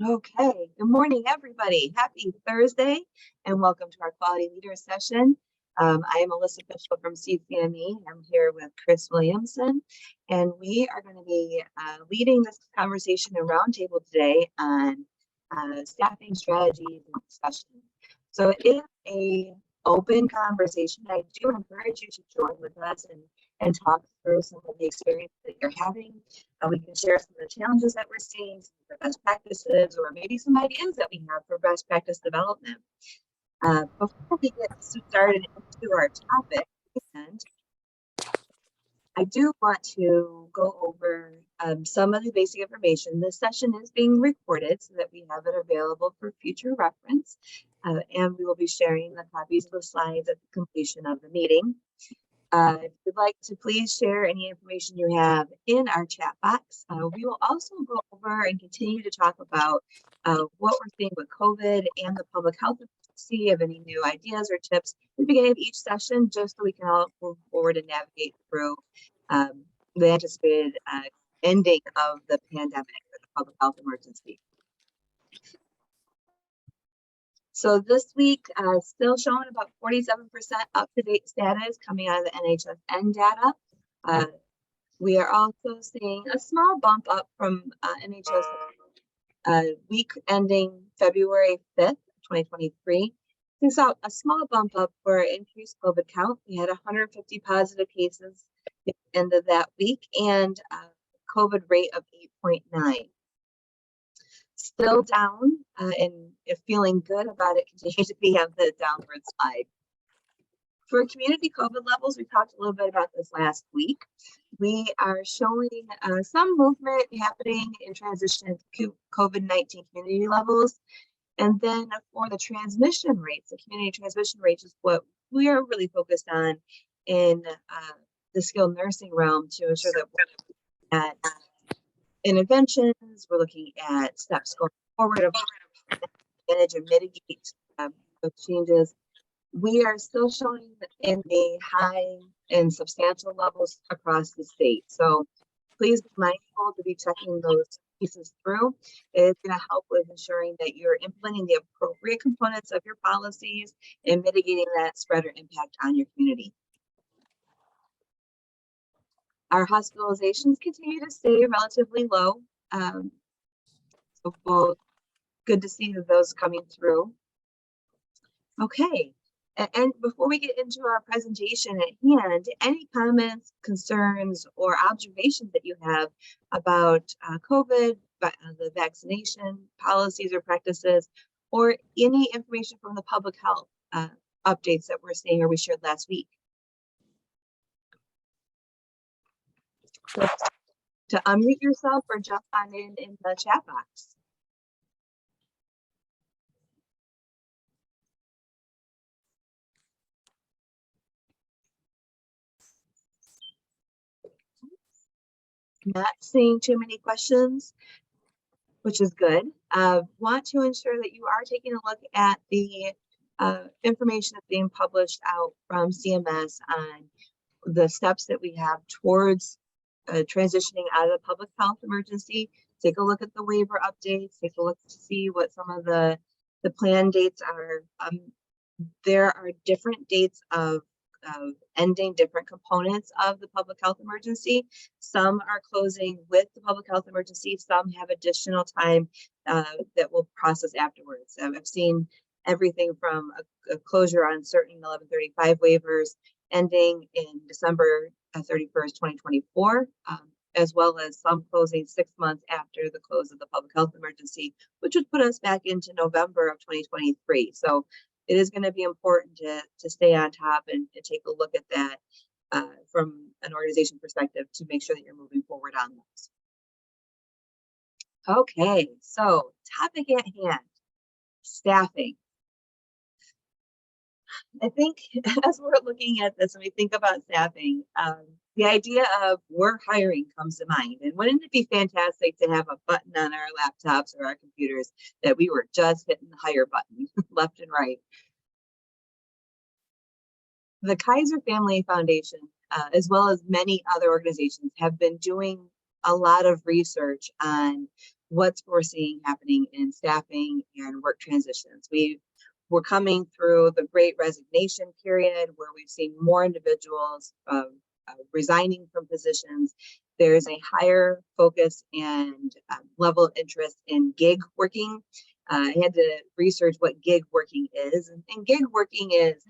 Okay, good morning, everybody. Happy Thursday, and welcome to our Quality Leaders session. I am Alyssa Fishel from CCME. I'm here with Chris Williamson, and we are going to be leading this conversation and roundtable today on staffing strategies and discussion. So it is a open conversation. I do encourage you to join with us and talk through some of the experience that you're having. We can share some of the challenges that we're seeing, some of the best practices, or maybe some ideas that we have for best practice development. Before we get started into our topic, and I do want to go over some of the basic information. This session is being recorded so that we have it available for future reference, and we will be sharing the copies of the slides at the completion of the meeting. If you'd like to please share any information you have in our chat box. We will also go over and continue to talk about what we're seeing with COVID and the public health emergency, of any new ideas or tips at the beginning of each session, just so we can all move forward and navigate through the anticipated ending of the pandemic, the public health emergency. So this week, still showing about 47% up-to-date status coming out of the NHSN data. We are also seeing a small bump up from NHS week ending February 5th, 2023. We saw a small bump up for increased COVID count. We had 150 positive cases at the end of that week and a COVID rate of 8.9. Still down, and if feeling good about it, continue to be on the downward slide. For community COVID levels, we talked a little bit about this last week. We are showing some movement happening in transition to COVID-19 community levels. And then for the transmission rates, the community transmission rates is what we are really focused on in the skilled nursing realm to ensure that we're at interventions, we're looking at steps going forward of manage and mitigate those changes. We are still showing in the high and substantial levels across the state. So please be mindful to be checking those pieces through. It's going to help with ensuring that you're implementing the appropriate components of your policies and mitigating that spread or impact on your community. Our hospitalizations continue to stay relatively low. So good to see those coming through. Okay, and before we get into our presentation at hand, any comments, concerns, or observations that you have about COVID, the vaccination policies or practices, or any information from the public health updates that we're seeing or we shared last week? So to unmute yourself or jump on in the chat box. Not seeing too many questions, which is good. Want to ensure that you are taking a look at the information that's being published out from CMS on the steps that we have towards transitioning out of the public health emergency. Take a look at the waiver updates, take a look to see what some of the plan dates are. There are different dates of ending different components of the public health emergency. Some are closing with the public health emergency, some have additional time that will process afterwards. I've seen everything from a closure on certain 1135 waivers ending in December 31st, 2024, as well as some closing 6 months after the close of the public health emergency, which would put us back into November of 2023. So it is going to be important to stay on top and take a look at that from an organization perspective to make sure that you're moving forward on those. Okay, so topic at hand, staffing. I think as we're looking at this and we think about staffing, the idea of we're hiring comes to mind. And wouldn't it be fantastic to have a button on our laptops or our computers that we were just hitting the hire button left and right? The Kaiser Family Foundation, as well as many other organizations, have been doing a lot of research on what we're seeing happening in staffing and work transitions. We're coming through the Great Resignation period where we've seen more individuals resigning from positions. There's a higher focus and level of interest in gig working. I had to research what gig working is, and gig working is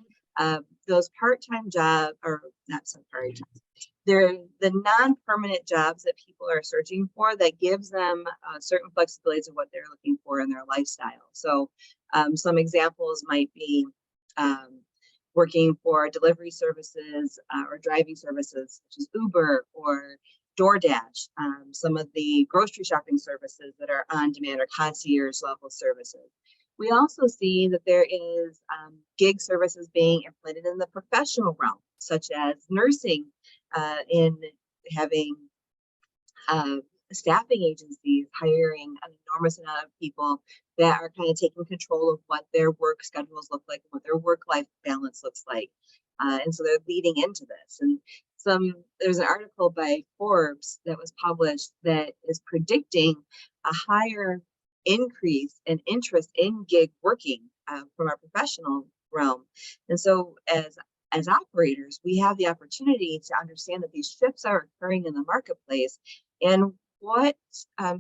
those part-time jobs, or not so part-time. They're the non-permanent jobs that people are searching for that gives them certain flexibilities of what they're looking for in their lifestyle. So some examples might be working for delivery services or driving services such as Uber or DoorDash, some of the grocery shopping services that are on demand or concierge level services. We also see that there is gig services being implemented in the professional realm, such as nursing, in having staffing agencies hiring an enormous amount of people that are kind of taking control of what their work schedules look like and what their work-life balance looks like. And so they're leading into this. And there's an article by Forbes that was published that is predicting a higher increase in interest in gig working from our professional realm. And so as operators, we have the opportunity to understand that these shifts are occurring in the marketplace, and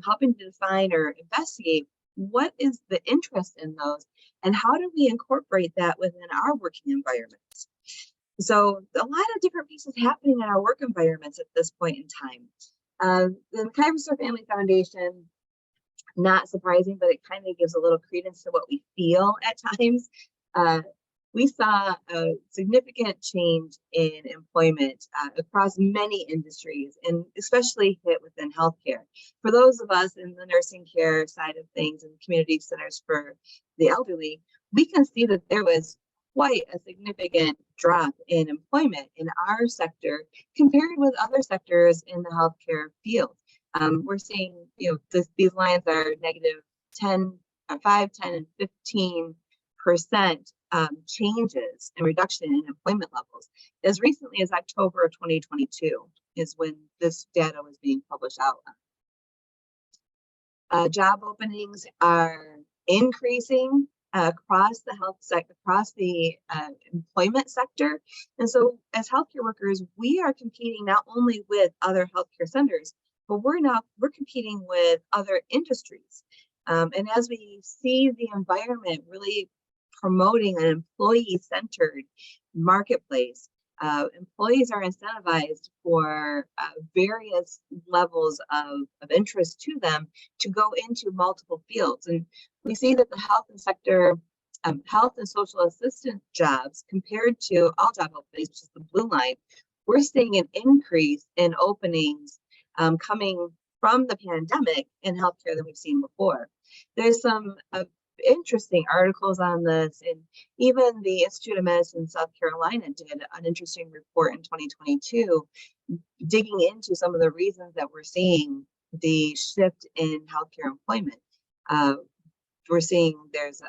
helping to define or investigate what is the interest in those and how do we incorporate that within our working environments. So a lot of different pieces happening in our work environments at this point in time. The Kaiser Family Foundation, not surprising, but it kind of gives a little credence to what we feel at times. We saw a significant change in employment across many industries, and especially hit within healthcare. For those of us in the nursing care side of things and community centers for the elderly, we can see that there was quite a significant drop in employment in our sector compared with other sectors in the healthcare field. We're seeing, these lines are negative 10, 5, 10, and 15% changes and reduction in employment levels. As recently as October of 2022 is when this data was being published out. Job openings are increasing across the health sector, across the employment sector. And so as healthcare workers, we are competing not only with other healthcare centers, but we're competing with other industries. And as we see the environment really promoting an employee-centered marketplace, employees are incentivized for various levels of interest to them to go into multiple fields. And we see that the health and social assistance jobs compared to all job openings, which is the blue line, we're seeing an increase in openings coming from the pandemic in healthcare than we've seen before. There's some interesting articles on this, and even the Institute of Medicine South Carolina did an interesting report in 2022 digging into some of the reasons that we're seeing the shift in healthcare employment. We're seeing there's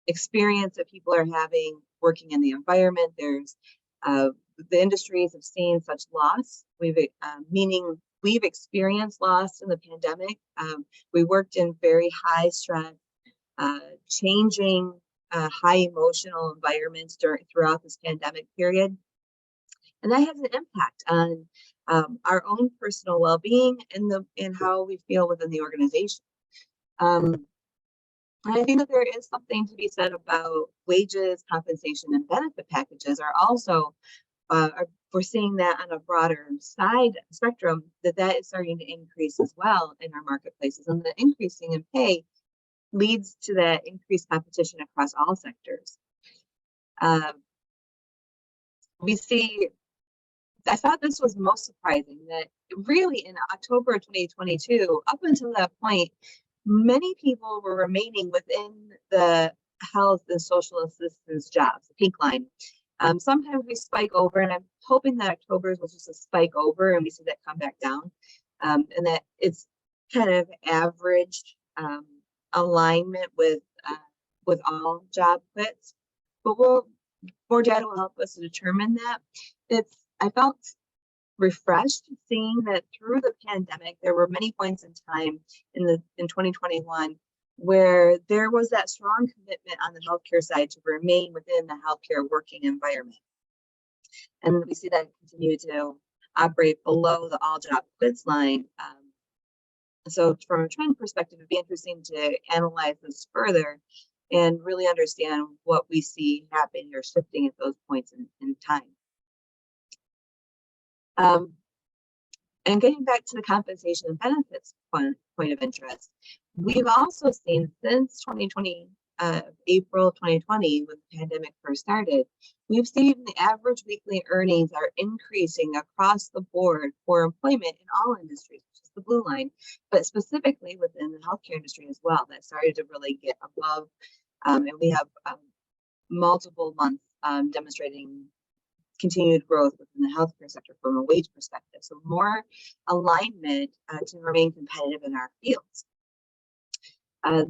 experience that people are having working in the environment. There's the industries have seen such loss, meaning we've experienced loss in the pandemic. We worked in very high stress, changing high emotional environments throughout this pandemic period. And that has an impact on our own personal well-being and how we feel within the organization. And I think that there is something to be said about wages, compensation, and benefit packages are also, we're seeing that on a broader side spectrum, that is starting to increase as well in our marketplaces. And the increasing in pay leads to that increased competition across all sectors. I thought this was most surprising that really in October of 2022, up until that point, many people were remaining within the health and social assistance jobs, the pink line. Sometimes we spike over, and I'm hoping that October was just a spike over and we see that come back down, and that it's kind of averaged alignment with all job quits. But more data will help us to determine that. I felt refreshed seeing that through the pandemic, there were many points in time in 2021 where there was that strong commitment on the healthcare side to remain within the healthcare working environment. And we see that continue to operate below the all job quits line. So from a trend perspective, it'd be interesting to analyze this further and really understand what we see happening or shifting at those points in time. And getting back to the compensation and benefits point of interest, we've also seen since 2020, April 2020, when the pandemic first started, we've seen the average weekly earnings are increasing across the board for employment in all industries, which is the blue line, but specifically within the healthcare industry as well. That started to really get above, and we have multiple months demonstrating continued growth within the healthcare sector from a wage perspective. So more alignment to remain competitive in our fields.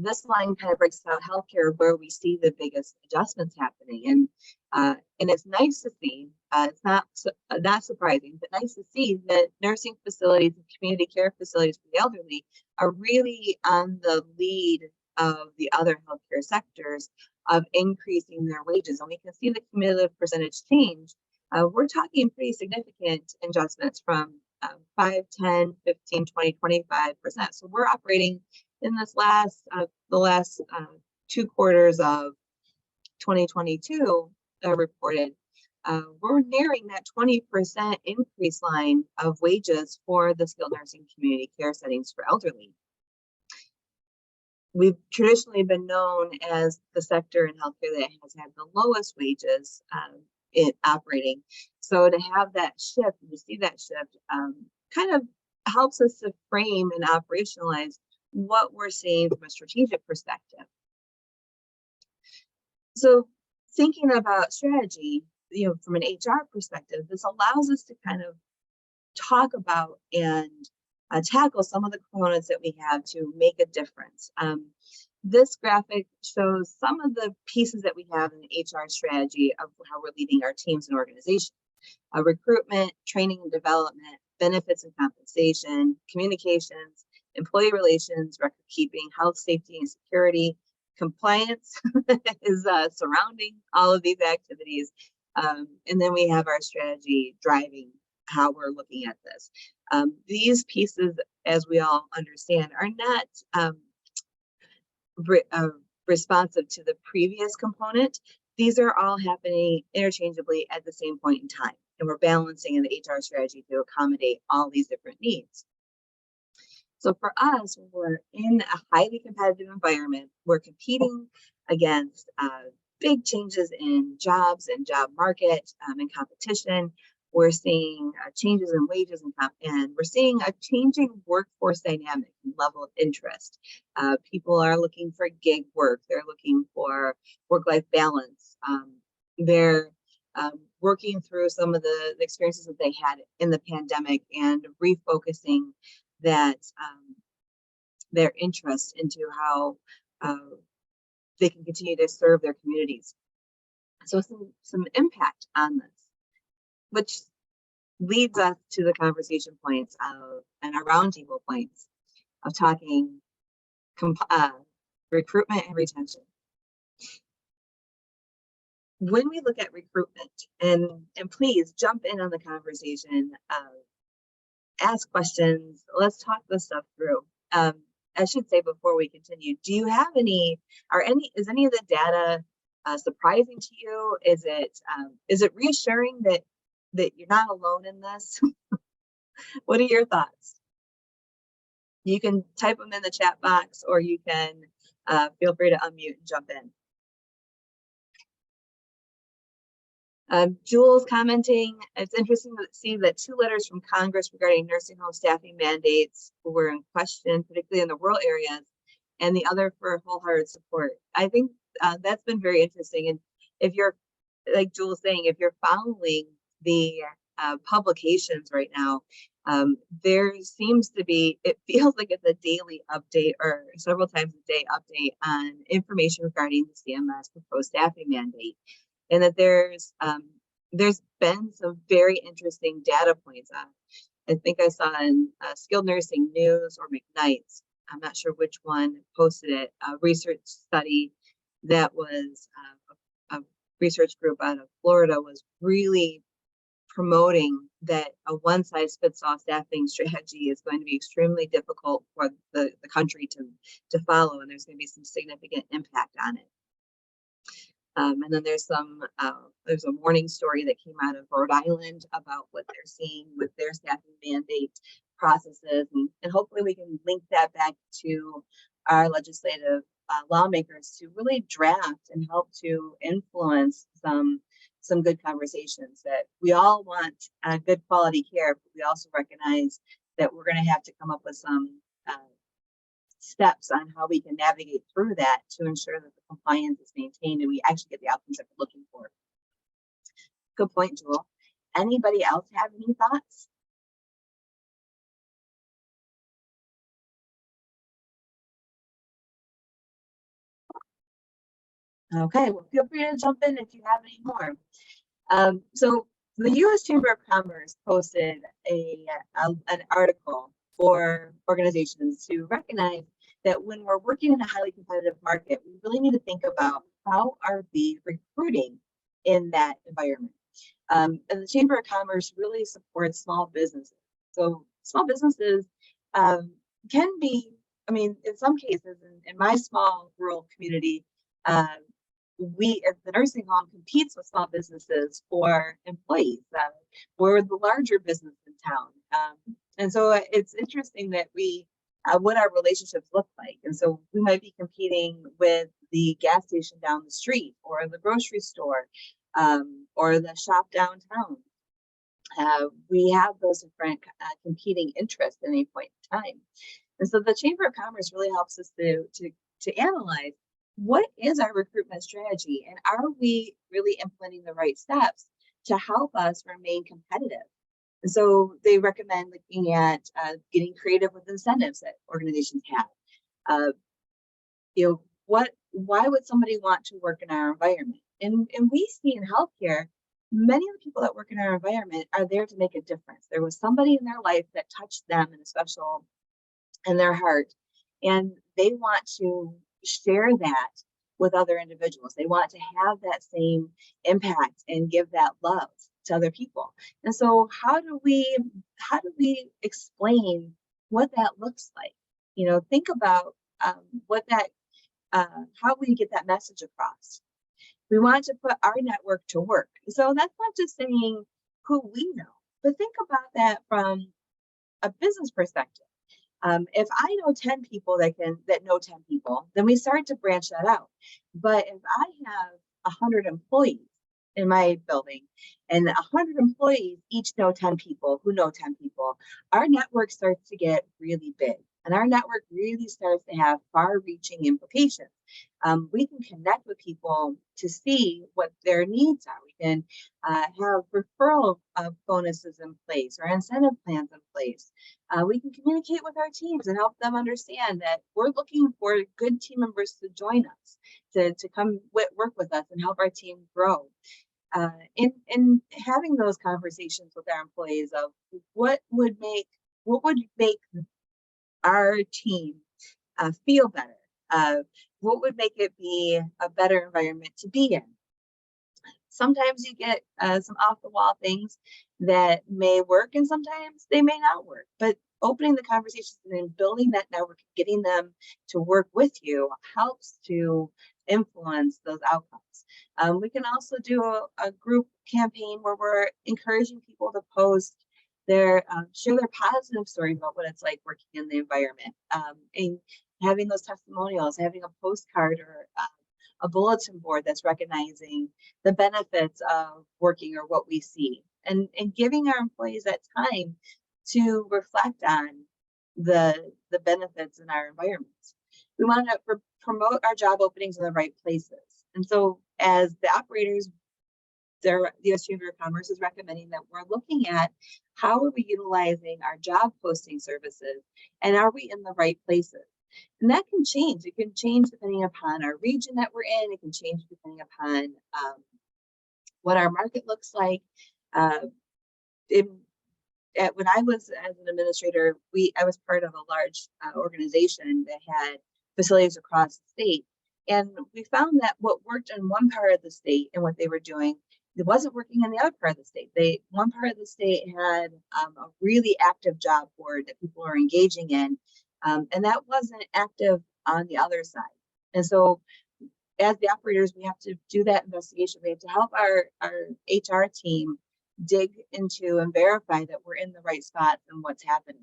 This line kind of breaks out healthcare, where we see the biggest adjustments happening, and it's nice to see. It's not surprising, but nice to see that nursing facilities and community care facilities for the elderly are really on the lead of the other healthcare sectors of increasing their wages, and we can see the cumulative percentage change. We're talking pretty significant adjustments from 5, 10, 15, 20, 25%. So we're operating in this the last 2 quarters of 2022 reported. We're nearing that 20% increase line of wages for the skilled nursing community care settings for elderly. We've traditionally been known as the sector in healthcare that has had the lowest wages in operating. So to have that shift, and to see that shift, kind of helps us to frame and operationalize what we're seeing from a strategic perspective. So thinking about strategy, from an HR perspective, this allows us to kind of talk about and tackle some of the components that we have to make a difference. This graphic shows some of the pieces that we have in the HR strategy of how we're leading our teams and organizations. Recruitment, training and development, benefits and compensation, communications, employee relations, record keeping, health, safety, and security. Compliance is surrounding all of these activities. And then we have our strategy driving how we're looking at this. These pieces, as we all understand, are not responsive to the previous component. These are all happening interchangeably at the same point in time, and we're balancing in the HR strategy to accommodate all these different needs. So for us, we're in a highly competitive environment. We're competing against big changes in jobs and job market and competition. We're seeing changes in wages and we're seeing a changing workforce dynamic and level of interest. People are looking for gig work. They're looking for work-life balance. They're working through some of the experiences that they had in the pandemic and refocusing that their interest into how they can continue to serve their communities. So some impact on this, which leads us to the conversation points and our roundtable points of talking recruitment and retention. When we look at recruitment, and please jump in on the conversation, ask questions, let's talk this stuff through. I should say before we continue, do you have is any of the data surprising to you? Is it reassuring that you're not alone in this? What are your thoughts? You can type them in the chat box, or you can feel free to unmute and jump in. Jules commenting, it's interesting to see that 2 letters from Congress regarding nursing home staffing mandates were in question, particularly in the rural areas, and the other for wholehearted support. I think that's been very interesting. And if you're, like Jules saying, if you're following the publications right now, there seems to be, it feels like it's a daily update or several times a day update on information regarding the CMS proposed staffing mandate. And that there's there's been some very interesting data points on. I think I saw in Skilled Nursing News or McKnight's, I'm not sure which one posted it, a research study that was a research group out of Florida was really promoting that a one-size-fits-all staffing strategy is going to be extremely difficult for the country to follow, and there's going to be some significant impact on it. And then there's a warning story that came out of Rhode Island about what they're seeing with their staffing mandate processes, and hopefully we can link that back to our legislative lawmakers to really draft and help to influence some good conversations. That we all want good quality care, but we also recognize that we're going to have to come up with some steps on how we can navigate through that to ensure that the compliance is maintained and we actually get the outcomes that we're looking for. Good point, Jewel. Anybody else have any thoughts? Okay, well, feel free to jump in if you have any more. So the U.S. Chamber of Commerce posted an article for organizations to recognize that when we're working in a highly competitive market, we really need to think about how are we recruiting in that environment. And the Chamber of Commerce really supports small businesses. So small businesses can be, I mean, in some cases, in my small rural community, the nursing home competes with small businesses for employees. We're the larger business in town. And so it's interesting that what our relationships look like. And so we might be competing with the gas station down the street or the grocery store or the shop downtown. We have those different competing interests at any point in time. And so the Chamber of Commerce really helps us to analyze what is our recruitment strategy, and are we really implementing the right steps to help us remain competitive? And so they recommend looking at getting creative with incentives that organizations have. Why would somebody want to work in our environment? And we see in healthcare, many of the people that work in our environment are there to make a difference. There was somebody in their life that touched them in their heart, and they want to share that with other individuals. They want to have that same impact and give that love to other people. And so how do we explain what that looks like? Think about how we get that message across. We want to put our network to work. So that's not just saying who we know, but think about that from a business perspective. If I know 10 people that know 10 people, then we start to branch that out. But if I have 100 employees in my building and 100 employees each know 10 people who know 10 people, our network starts to get really big. And our network really starts to have far-reaching implications. We can connect with people to see what their needs are. We can have referral bonuses in place or incentive plans in place. We can communicate with our teams and help them understand that we're looking for good team members to join us, to come work with us and help our team grow. In having those conversations with our employees of what would make our team feel better, what would make it be a better environment to be in. Sometimes you get some off-the-wall things that may work and sometimes they may not work, but opening the conversations and then building that network, getting them to work with you helps to influence those outcomes. We can also do a group campaign where we're encouraging people to post share their positive stories about what it's like working in the environment, and having those testimonials, having a postcard or a bulletin board that's recognizing the benefits of working or what we see, and giving our employees that time to reflect on the benefits in our environments. We want to promote our job openings in the right places. And so as the operators, the U.S. Chamber of Commerce is recommending that we're looking at how are we utilizing our job posting services, and are we in the right places? And that can change. It can change depending upon our region that we're in. It can change depending upon what our market looks like. When I was as an administrator, I was part of a large organization that had facilities across the state. And we found that what worked in one part of the state and what they were doing, it wasn't working in the other part of the state. One part of the state had a really active job board that people were engaging in, and that wasn't active on the other side. And so as the operators, we have to do that investigation. We have to help our HR team dig into and verify that we're in the right spots and what's happening.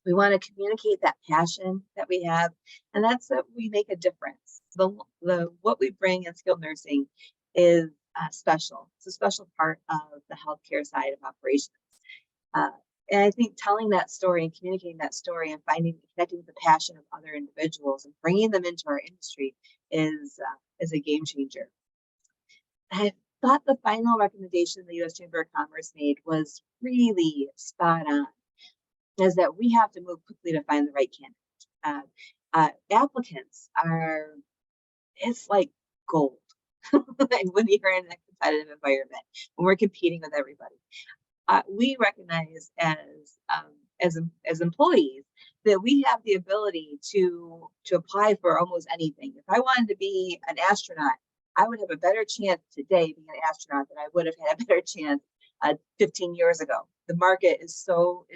We want to communicate that passion that we have, and that's that we make a difference. What we bring in skilled nursing is special. It's a special part of the healthcare side of operations. And I think telling that story and communicating that story and connecting with the passion of other individuals and bringing them into our industry is a game changer. I thought the final recommendation the U.S. Chamber of Commerce made was really spot on, is that we have to move quickly to find the right candidate. Applicants it's like gold when you're in a competitive environment, when we're competing with everybody. We recognize as employees that we have the ability to apply for almost anything. If I wanted to be an astronaut, I would have a better chance today being an astronaut than I would have had a better chance 15 years ago. The market is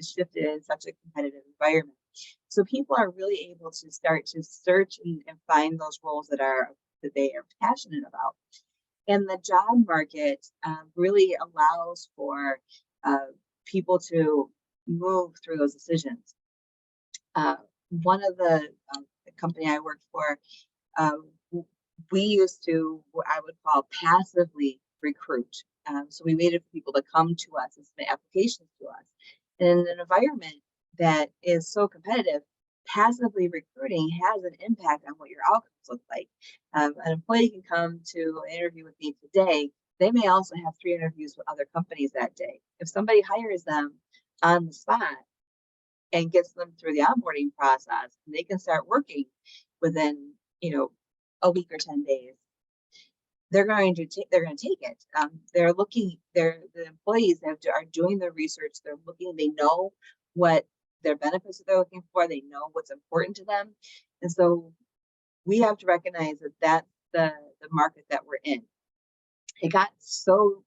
shifted in such a competitive environment. So people are really able to start to search and find those roles that they are passionate about. And the job market really allows for people to move through those decisions. One of the company I worked for, we used to, what I would call, passively recruit. So we waited for people to come to us and submit applications to us. And in an environment that is so competitive, passively recruiting has an impact on what your outcomes look like. An employee can come to an interview with me today. They may also have 3 interviews with other companies that day. If somebody hires them on the spot and gets them through the onboarding process, they can start working within, a week or 10 days. They're going to take it. The employees are doing their research. They're looking. They know what their benefits that they're looking for. They know what's important to them, and so we have to recognize that that's the market that we're in. It got to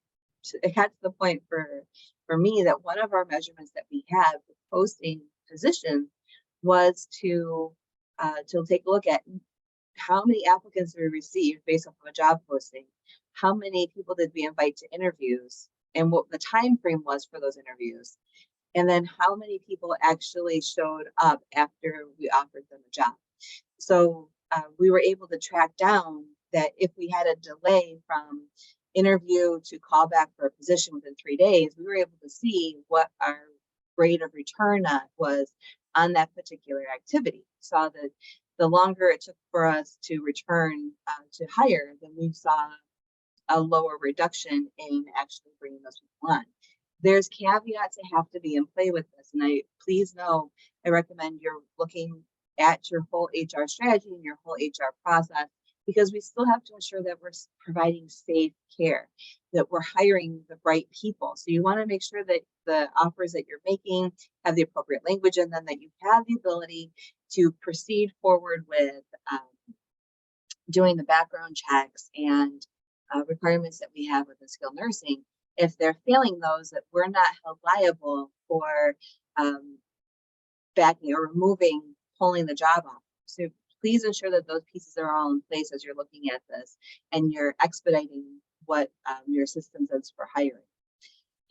the point for me that one of our measurements that we had for posting positions was to take a look at how many applicants we received based off of a job posting, how many people did we invite to interviews, and what the time frame was for those interviews, and then how many people actually showed up after we offered them a job. So we were able to track down that if we had a delay from interview to call back for a position within 3 days, we were able to see what our rate of return was on that particular activity. Saw that the longer it took for us to return to hire, then we saw a lower reduction in actually bringing those people on. There's caveats that have to be in play with this, and please know I recommend you're looking at your whole HR strategy and your whole HR process, because we still have to ensure that we're providing safe care, that we're hiring the right people. So you want to make sure that the offers that you're making have the appropriate language in them, that you have the ability to proceed forward with doing the background checks and requirements that we have within skilled nursing. If they're failing those, that we're not held liable for backing or pulling the job off. So please ensure that those pieces are all in place as you're looking at this and you're expediting what your system does for hiring.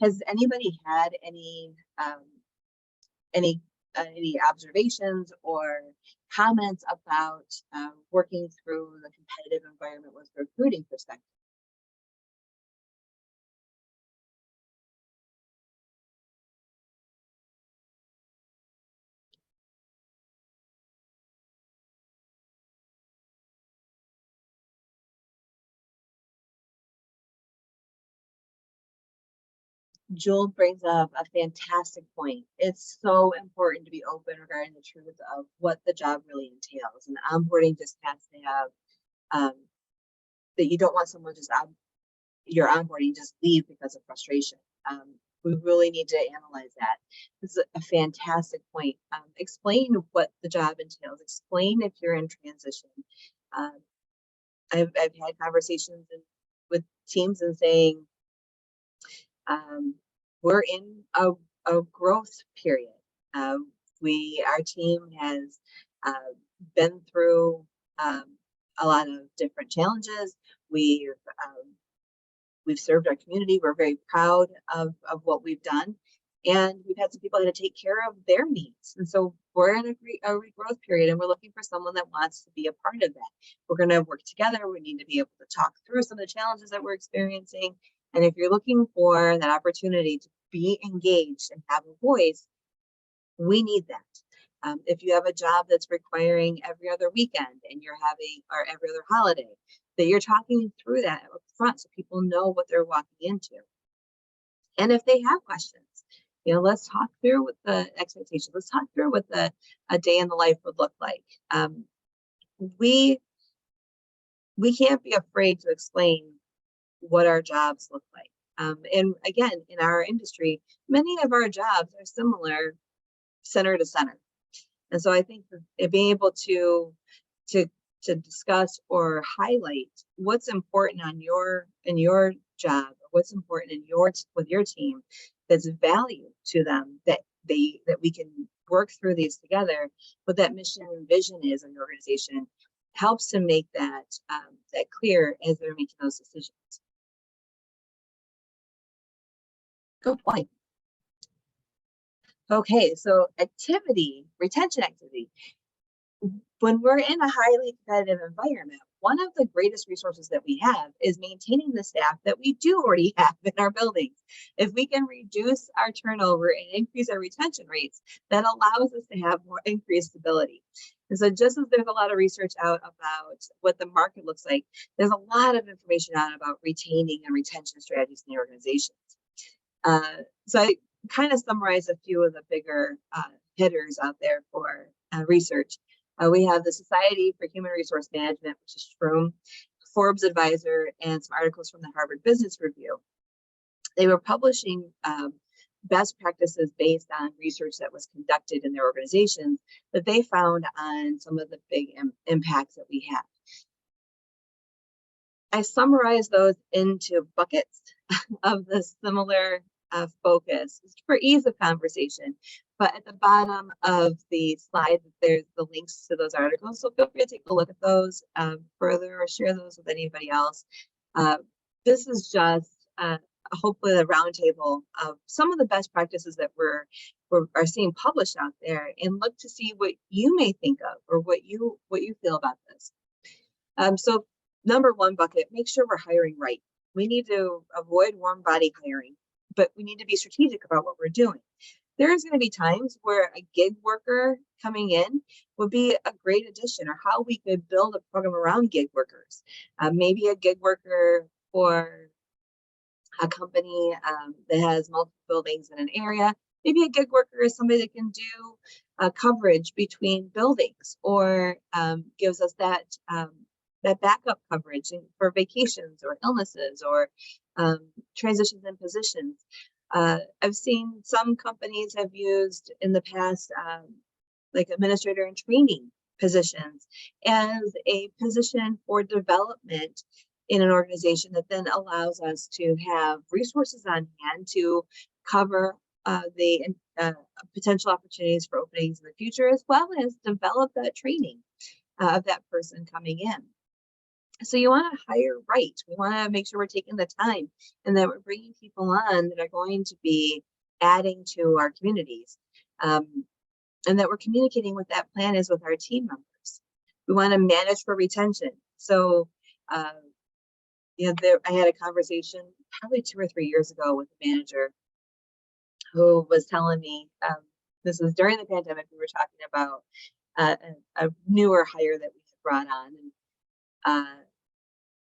Has anybody had any observations or comments about working through the competitive environment with recruiting perspective? Joel brings up a fantastic point. It's so important to be open regarding the truth of what the job really entails. And onboarding just has to have that you don't want someone just your onboarding just leave because of frustration. We really need to analyze that. This is a fantastic point. Explain what the job entails. Explain if you're in transition. I've had conversations with teams and saying, we're in a growth period. Our team has been through a lot of different challenges. We've served our community. We're very proud of what we've done. And we've had some people that take care of their needs. And so we're in a regrowth period, and we're looking for someone that wants to be a part of that. We're going to work together. We need to be able to talk through some of the challenges that we're experiencing. And if you're looking for that opportunity to be engaged and have a voice, we need that. If you have a job that's requiring every other weekend and you're having, or every other holiday, that you're talking through that up front so people know what they're walking into. And if they have questions, let's talk through what the expectations, let's talk through what a day in the life would look like. We can't be afraid to explain what our jobs look like. And again, in our industry, many of our jobs are similar center to center. And so I think that being able to discuss or highlight what's important in your job, or what's important with your team, that's value to them, that we can work through these together, what that mission and vision is in the organization, helps to make that clear as they're making those decisions. Good point. Okay, so retention activity. When we're in a highly competitive environment, one of the greatest resources that we have is maintaining the staff that we do already have in our buildings. If we can reduce our turnover and increase our retention rates, that allows us to have more increased stability. And so just as there's a lot of research out about what the market looks like, there's a lot of information out about retaining and retention strategies in the organizations. So I kind of summarize a few of the bigger hitters out there for research. We have the Society for Human Resource Management, which is SHRM, Forbes Advisor, and some articles from the Harvard Business Review. They were publishing best practices based on research that was conducted in their organizations that they found on some of the big impacts that we have. I summarized those into buckets of the similar focus for ease of conversation. But at the bottom of the slide, there's the links to those articles. So feel free to take a look at those further or share those with anybody else. This is just hopefully a roundtable of some of the best practices that are seeing published out there, and look to see what you may think of or what you feel about this. So number one bucket, make sure we're hiring right. We need to avoid warm body hiring, but we need to be strategic about what we're doing. There's going to be times where a gig worker coming in would be a great addition, or how we could build a program around gig workers. Maybe a gig worker for a company that has multiple buildings in an area. Maybe a gig worker is somebody that can do coverage between buildings, or gives us that backup coverage for vacations or illnesses, or transitions in positions. I've seen some companies have used in the past like administrator and training positions as a position for development in an organization, that then allows us to have resources on hand to cover the potential opportunities for openings in the future, as well as develop that training of that person coming in. So you want to hire right. We want to make sure we're taking the time, and that we're bringing people on that are going to be adding to our communities, and that we're communicating what that plan is with our team members. We want to manage for retention. So, I had a conversation probably 2 or 3 years ago with a manager who was telling me, this was during the pandemic, we were talking about a newer hire that we had brought on,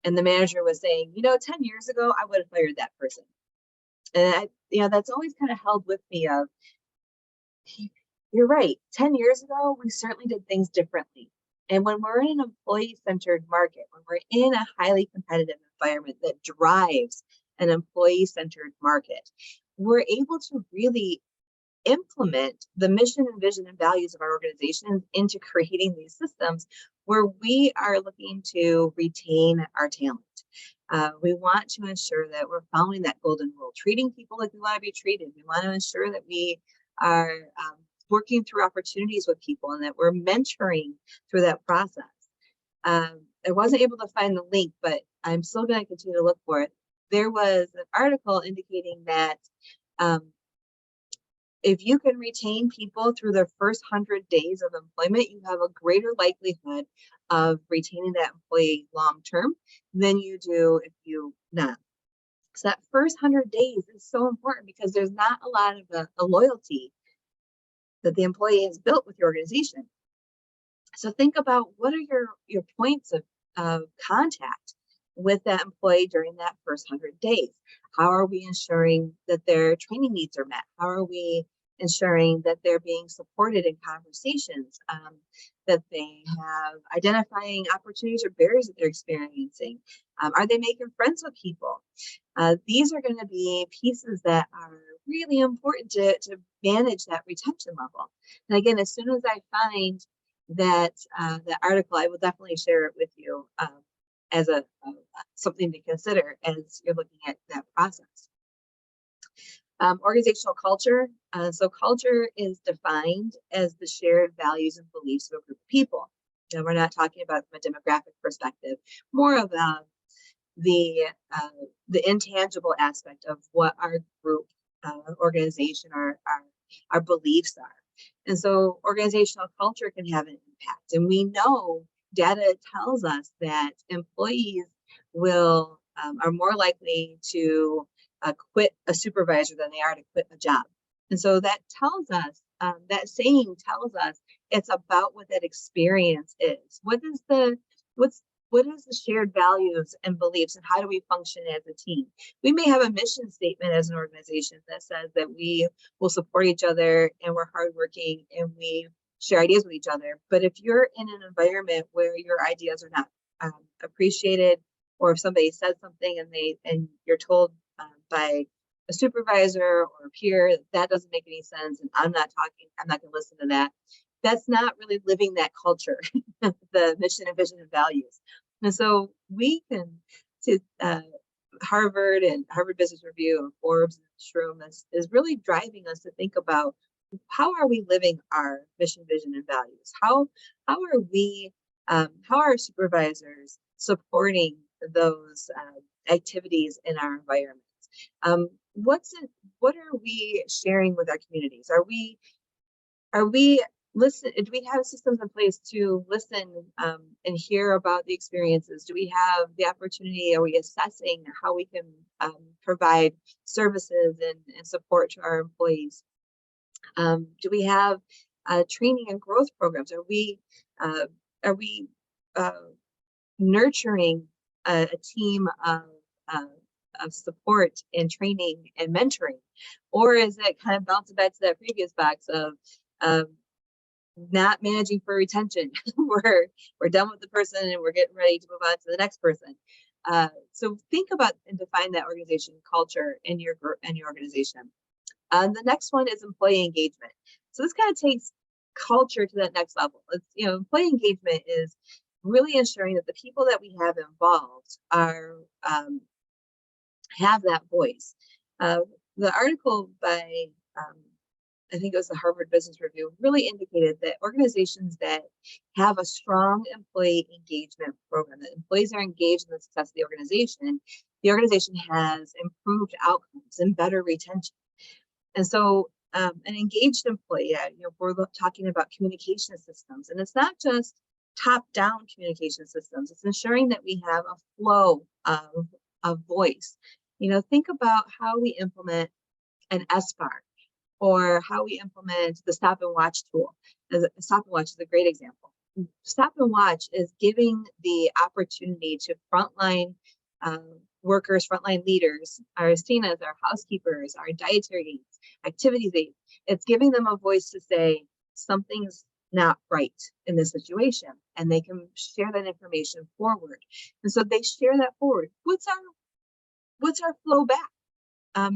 and the manager was saying, 10 years ago, I would have fired that person. And that's always kind of held with me of, you're right. 10 years ago, we certainly did things differently. And when we're in an employee-centered market, when we're in a highly competitive environment that drives an employee-centered market, we're able to really implement the mission and vision and values of our organizations into creating these systems where we are looking to retain our talent. We want to ensure that we're following that golden rule, treating people like we want to be treated. We want to ensure that we are working through opportunities with people and that we're mentoring through that process. I wasn't able to find the link, but I'm still going to continue to look for it. There was an article indicating that if you can retain people through their first 100 days of employment, you have a greater likelihood of retaining that employee long term than you do if you not. So that first 100 days is so important because there's not a lot of a loyalty that the employee has built with your organization. So think about what are your points of contact with that employee during that first 100 days. How are we ensuring that their training needs are met? How are we ensuring that they're being supported in conversations, that they have identifying opportunities or barriers that they're experiencing? Are they making friends with people? These are going to be pieces that are really important to manage that retention level. And again, as soon as I find that the article, I will definitely share it with you as something to consider as you're looking at that process. Organizational culture. So culture is defined as the shared values and beliefs of a group of people. And we're not talking about from a demographic perspective, more about the intangible aspect of what our group organization, our beliefs are. And so organizational culture can have an impact. And we know data tells us that employees are more likely to quit a supervisor than they are to quit a job. And so that tells us, that saying tells us it's about what that experience is. What is the shared values and beliefs, and how do we function as a team? We may have a mission statement as an organization that says that we will support each other and we're hardworking and we share ideas with each other. But if you're in an environment where your ideas are not appreciated, or if somebody says something and you're told by a supervisor or a peer that doesn't make any sense and I'm not going to listen to that, that's not really living that culture, the mission and vision and values. And so we can, Harvard and Harvard Business Review and Forbes and Shroom is really driving us to think about how are we living our mission, vision, and values? How are we, how are our supervisors supporting those activities in our environments? What are we sharing with our communities? Are we listen? Do we have systems in place to listen and hear about the experiences? Do we have the opportunity? Are we assessing how we can provide services and support to our employees? Do we have training and growth programs? Are we nurturing a team of support and training and mentoring, or is it kind of bouncing back to that previous box of not managing for retention? we're done with the person and we're getting ready to move on to the next person. So think about and define that organization culture in your organization. The next one is employee engagement. So this kind of takes culture to that next level. Employee engagement is really ensuring that the people that we have involved have that voice. The article by I think it was the Harvard Business Review really indicated that organizations that have a strong employee engagement program, that employees are engaged in the success of the organization has improved outcomes and better retention. And so an engaged employee, we're talking about communication systems, and it's not just top-down communication systems. It's ensuring that we have a flow of voice. Think about how we implement an SBAR, or how we implement the Stop and Watch tool. Stop and Watch is a great example. Stop and Watch is giving the opportunity to frontline workers, frontline leaders, our Astinas, our housekeepers, our dietary aides, activities aides. It's giving them a voice to say something's not right in this situation, and they can share that information forward. And so they share that forward. What's our flow back?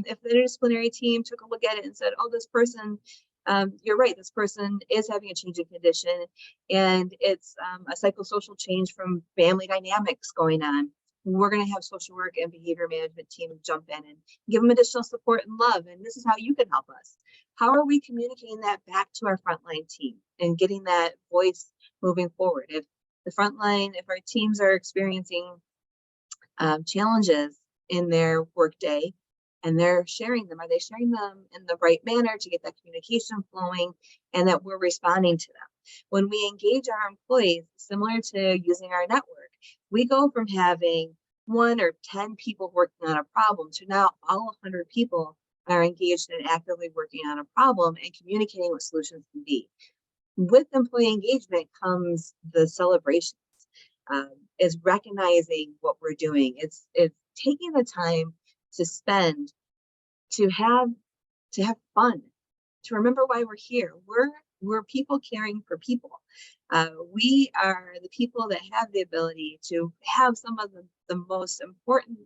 If the interdisciplinary team took a look at it and said, oh, this person, you're right, this person is having a change in condition, and it's a psychosocial change from family dynamics going on, we're going to have social work and behavior management team jump in and give them additional support and love. And this is how you can help us. How are we communicating that back to our frontline team and getting that voice moving forward? If the frontline, if our teams are experiencing challenges in their workday and they're sharing them, are they sharing them in the right manner to get that communication flowing and that we're responding to them? When we engage our employees, similar to using our network, we go from having 1 or 10 people working on a problem to now all 100 people are engaged and actively working on a problem and communicating what solutions can be. With employee engagement comes the celebrations, is recognizing what we're doing. It's taking the time to spend, to have fun, to remember why we're here. We're people caring for people. We are the people that have the ability to have some of the most important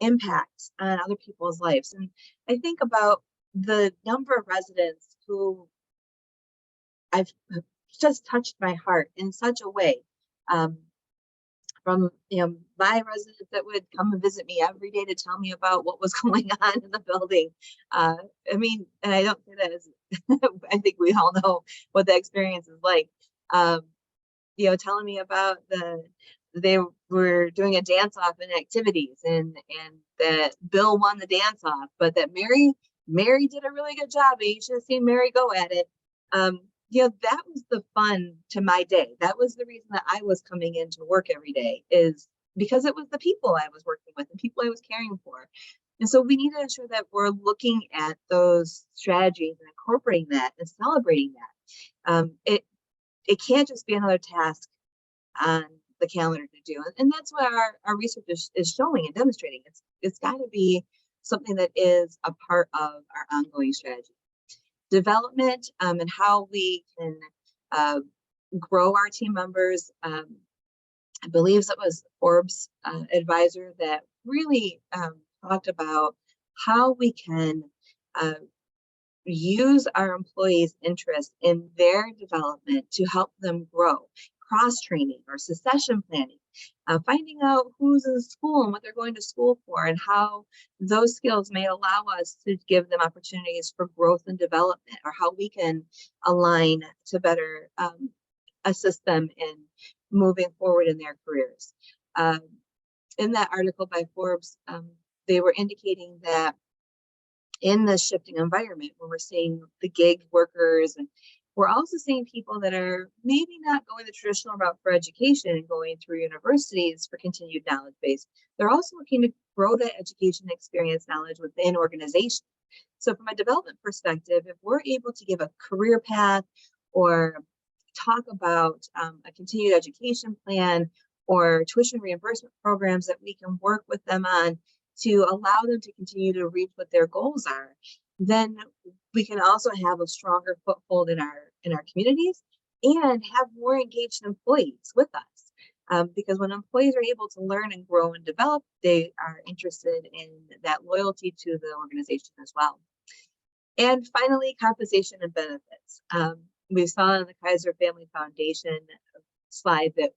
impacts on other people's lives. And I think about the number of residents who I've just touched my heart in such a way. From my residents that would come and visit me every day to tell me about what was going on in the building. I mean, and I don't say that as I think we all know what the experience is like. Telling me about they were doing a dance off in activities and that Bill won the dance off, but that Mary did a really good job and you should have seen Mary go at it. That was the fun to my day. That was the reason that I was coming into work every day, is because it was the people I was working with and people I was caring for. And so we need to ensure that we're looking at those strategies and incorporating that and celebrating that. It can't just be another task on the calendar to do. And that's what our research is showing and demonstrating. It's got to be something that is a part of our ongoing strategy. Development and how we can grow our team members. I believe it was Forbes advisor that really talked about how we can use our employees' interest in their development to help them grow. Cross-training or succession planning, finding out who's in school and what they're going to school for and how those skills may allow us to give them opportunities for growth and development, or how we can align to better assist them in moving forward in their careers. In that article by Forbes, they were indicating that in the shifting environment, when we're seeing the gig workers, and we're also seeing people that are maybe not going the traditional route for education and going through universities for continued knowledge base, they're also looking to grow that education experience knowledge within organizations. So from a development perspective, if we're able to give a career path or talk about a continued education plan or tuition reimbursement programs that we can work with them on to allow them to continue to reach what their goals are, then we can also have a stronger foothold in our communities and have more engaged employees with us. Because when employees are able to learn and grow and develop, they are interested in that loyalty to the organization as well. And finally, compensation and benefits. We saw in the Kaiser Family Foundation slide that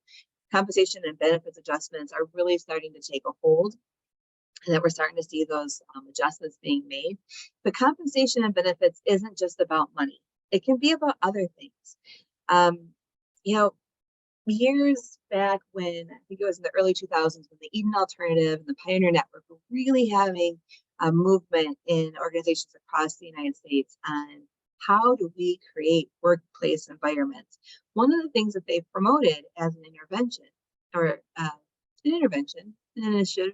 compensation and benefits adjustments are really starting to take a hold, and that we're starting to see those adjustments being made. But compensation and benefits isn't just about money. It can be about other things. Years back when, I think it was in the early 2000s, when the Eden Alternative and the Pioneer Network were really having a movement in organizations across the United States on how do we create workplace environments. One of the things that they promoted as an intervention, or an initiative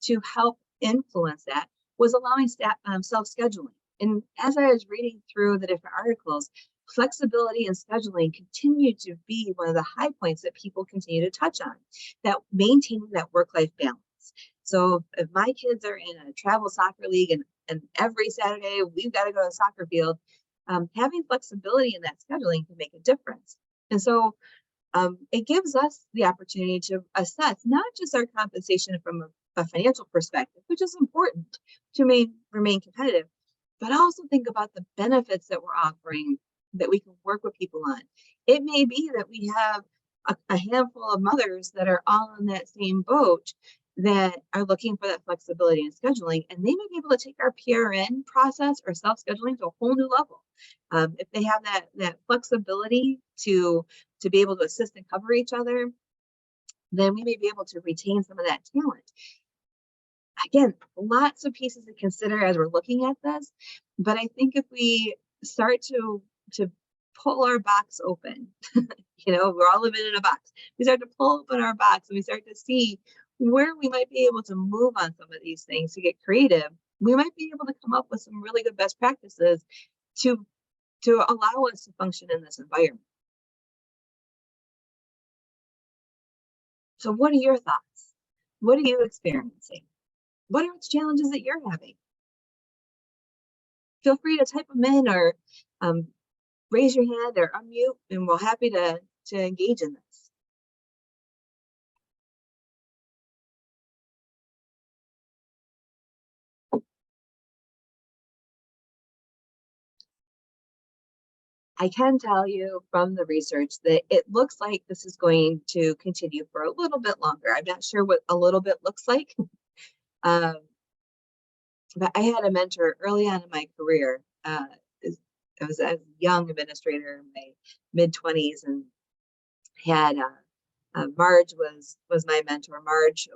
to help influence that, was allowing self-scheduling. And as I was reading through the different articles, flexibility and scheduling continue to be one of the high points that people continue to touch on, that maintaining that work-life balance. So if my kids are in a travel soccer league and every Saturday we've got to go to the soccer field, having flexibility in that scheduling can make a difference. And so it gives us the opportunity to assess not just our compensation from a financial perspective, which is important to remain competitive, but also think about the benefits that we're offering that we can work with people on. It may be that we have a handful of mothers that are all in that same boat that are looking for that flexibility in scheduling, and they may be able to take our PRN process or self-scheduling to a whole new level. If they have that flexibility to be able to assist and cover each other, then we may be able to retain some of that talent. Again, lots of pieces to consider as we're looking at this, but I think if we start to pull our box open, we're all living in a box. We start to pull open our box and we start to see where we might be able to move on some of these things to get creative. We might be able to come up with some really good best practices to allow us to function in this environment. So what are your thoughts? What are you experiencing? What are the challenges that you're having? Feel free to type them in or raise your hand or unmute, and we're happy to engage in this. I can tell you from the research that it looks like this is going to continue for a little bit longer. I'm not sure what a little bit looks like. But I had a mentor early on in my career. I was a young administrator in my mid-20s, and had Marge was my mentor. Marge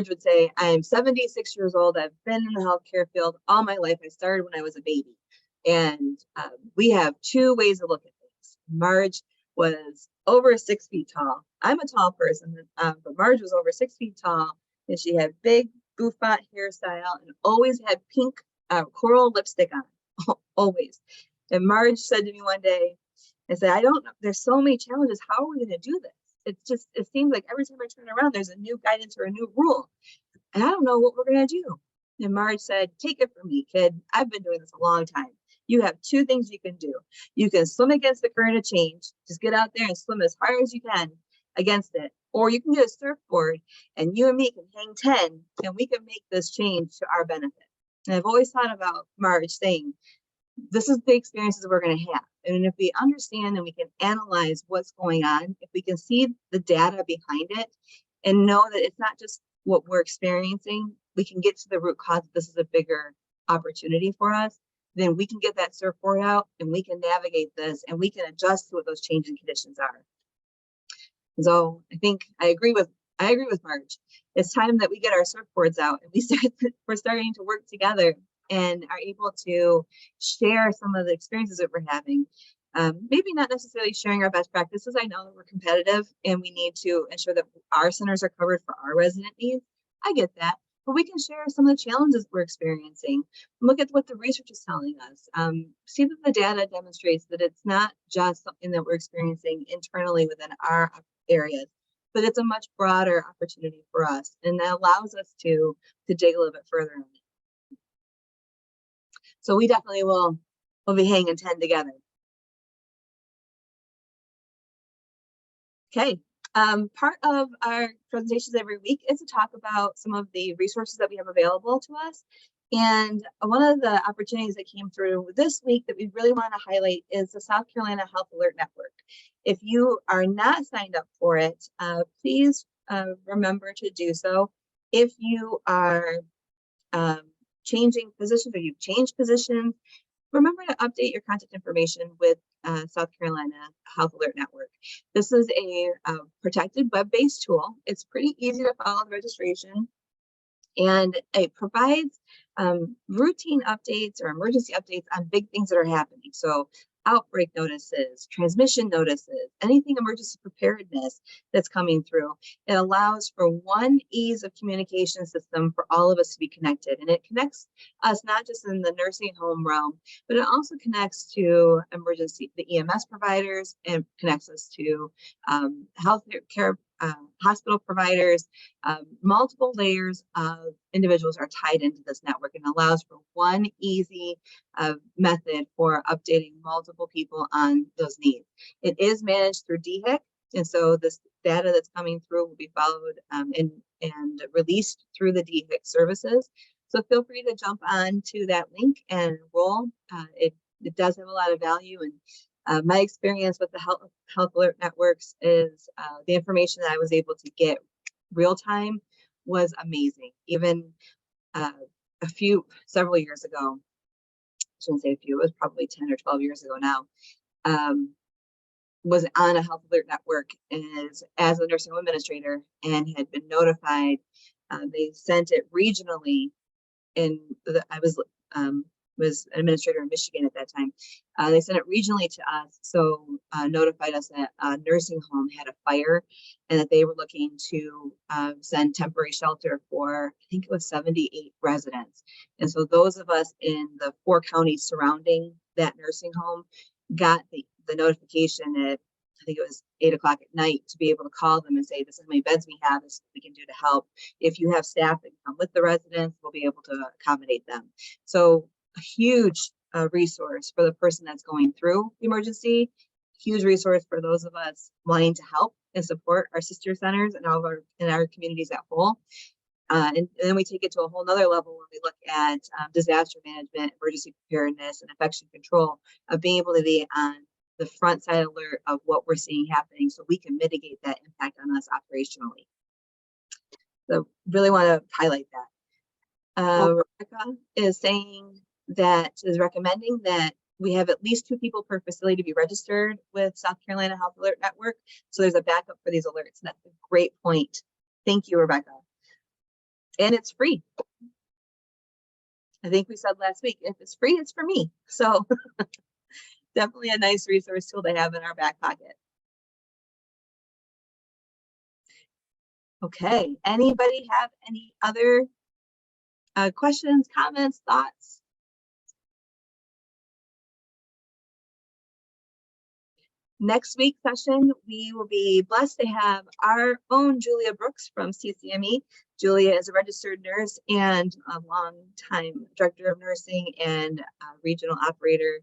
would say, I'm 76 years old. I've been in the healthcare field all my life. I started when I was a baby. And we have two ways to look at things. Marge was over 6 feet tall. I'm a tall person, but Marge was over 6 feet tall, and she had big bouffant hairstyle and always had pink coral lipstick on, always. And Marge said to me one day, I said, I don't know, there's so many challenges. How are we going to do this? It seems like every time I turn around, there's a new guidance or a new rule. And I don't know what we're going to do. And Marge said, take it from me, kid. I've been doing this a long time. You have two things you can do. You can swim against the current of change. Just get out there and swim as hard as you can against it. Or you can get a surfboard and you and me can hang 10 and we can make this change to our benefit. And I've always thought about Marge saying, this is the experiences we're going to have. And if we understand and we can analyze what's going on, if we can see the data behind it and know that it's not just what we're experiencing, we can get to the root cause. This is a bigger opportunity for us. Then we can get that surfboard out and we can navigate this and we can adjust to what those changing conditions are. So I think I agree with Marge. It's time that we get our surfboards out and we're starting to work together and are able to share some of the experiences that we're having. Maybe not necessarily sharing our best practices. I know that we're competitive and we need to ensure that our centers are covered for our resident needs. I get that. But we can share some of the challenges we're experiencing. Look at what the research is telling us. See that the data demonstrates that it's not just something that we're experiencing internally within our areas, but it's a much broader opportunity for us. And that allows us to dig a little bit further on it. So we definitely will be hanging 10 together. Okay. Part of our presentations every week is to talk about some of the resources that we have available to us. And one of the opportunities that came through this week that we really want to highlight is the South Carolina Health Alert Network. If you are not signed up for it, please remember to do so. If you are changing positions or you've changed positions, remember to update your contact information with South Carolina Health Alert Network. This is a protected web-based tool. It's pretty easy to follow the registration, and it provides routine updates or emergency updates on big things that are happening. So outbreak notices, transmission notices, anything emergency preparedness that's coming through. It allows for one ease of communication system for all of us to be connected. And it connects us not just in the nursing home realm, but it also connects to the EMS providers, and connects us to health care hospital providers, multiple layers of individuals are tied into this network, and allows for one easy method for updating multiple people on those needs. It is managed through DHIC, and so this data that's coming through will be followed and released through the DHIC services. So feel free to jump on to that link and enroll. It does have a lot of value, and my experience with the health alert networks is the information that I was able to get real time was amazing. Even several years ago, I shouldn't say a few, it was probably 10 or 12 years ago now, was on a health alert network as a nursing home administrator and had been notified. They sent it regionally. I was an administrator in Michigan at that time. They sent it regionally to us, so notified us that a nursing home had a fire and that they were looking to send temporary shelter for, I think it was 78 residents. And so those of us in the 4 counties surrounding that nursing home got the notification at, I think it was 8 o'clock at night, to be able to call them and say, this is how many beds we have, this is what we can do to help. If you have staff that come with the residents, we'll be able to accommodate them. So a huge resource for the person that's going through the emergency, huge resource for those of us wanting to help and support our sister centers and all of our communities at whole. And then we take it to a whole nother level when we look at disaster management, emergency preparedness, and infection control, of being able to be on the front side alert of what we're seeing happening so we can mitigate that impact on us operationally. So really want to highlight that. Rebecca is recommending that we have at least 2 people per facility to be registered with South Carolina Health Alert Network. So there's a backup for these alerts. And that's a great point. Thank you, Rebecca. And it's free. I think we said last week, if it's free, it's for me. So definitely a nice resource tool to have in our back pocket. Okay, anybody have any other questions, comments, thoughts? Next week's session, we will be blessed to have our own Julia Brooks from CCME. Julia is a registered nurse and a long-time director of nursing and regional operator,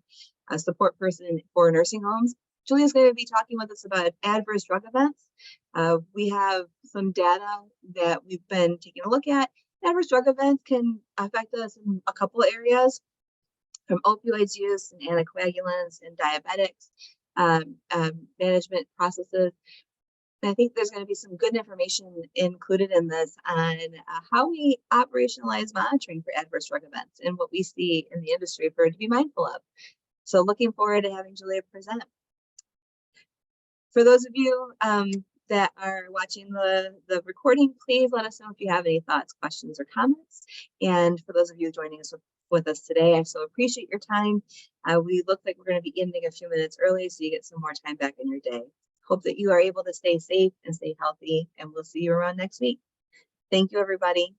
a support person for nursing homes. Julia is going to be talking with us about adverse drug events. We have some data that we've been taking a look at. Adverse drug events can affect us in a couple of areas, from opioids use and anticoagulants and diabetics. Management processes. And I think there's going to be some good information included in this on how we operationalize monitoring for adverse drug events and what we see in the industry for it to be mindful of. So looking forward to having Julia present. For those of you that are watching the recording, please let us know if you have any thoughts, questions, or comments. And for those of you joining us with us today, I so appreciate your time. We look like we're going to be ending a few minutes early, so you get some more time back in your day. Hope that you are able to stay safe and stay healthy, and we'll see you around next week. Thank you, everybody.